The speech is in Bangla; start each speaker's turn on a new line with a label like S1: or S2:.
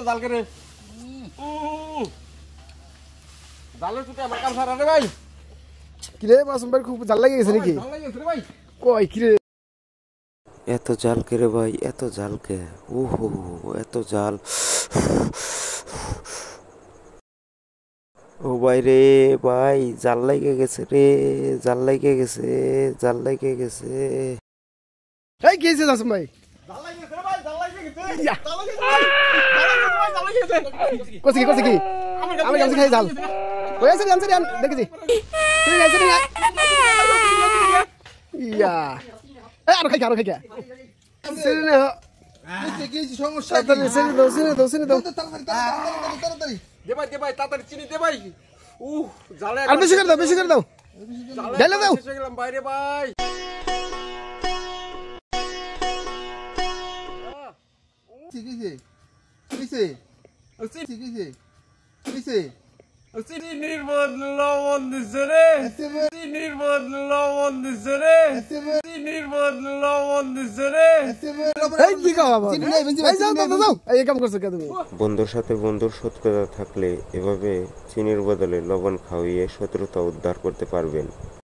S1: জাল করে জালের চুটে আমার কাম সারা রে ভাই
S2: কি রে মাসুম ভাই খুব জাল লাগে গেছে নাকি
S1: জাল লাগে রে ভাই
S2: কই কি রে
S3: এত জাল কে রে ভাই এত জাল কে ওহো এত জাল ও ভাই রে ভাই জাল লাগে গেছে রে জাল লাগে গেছে জাল লাগে গেছে
S2: এই কি হইছে মাসুম ভাই
S1: জাল লাগে রে ভাই জাল লাগে গেছে
S2: ইয়া।
S1: জাল লাগে ভাই জাল লাগে গেছে
S2: কইছে কি আমি গামছি খাই জাল কই আছে গামছি দেন দেখি তুই গাইছিস না ইয়া এই আর খাই সেরে না
S1: কি সমস্যা
S2: তাড়াতাড়ি সেরে দাও
S1: তাড়াতাড়ি দে ভাই তাড়াতাড়ি চিনি দে ভাই জালে
S2: আর বেশি করে দাও ঢেলে দাও
S1: এসে গেলাম বাইরে ভাই চিনির বদলে লবণ দিছে রে চিনির বদলে লবণ দিছে রে চিনির বদলে লবণ দিছে রে
S2: এই কি কও বাবা এই যাও এই কাম করছো কে তুমি
S3: বন্ধুর সাথে বন্ধুর শত্রুতা থাকলে এভাবে চিনির বদলে লবণ খাওয়িয়ে শত্রুতা উদ্ধার করতে পারবেন।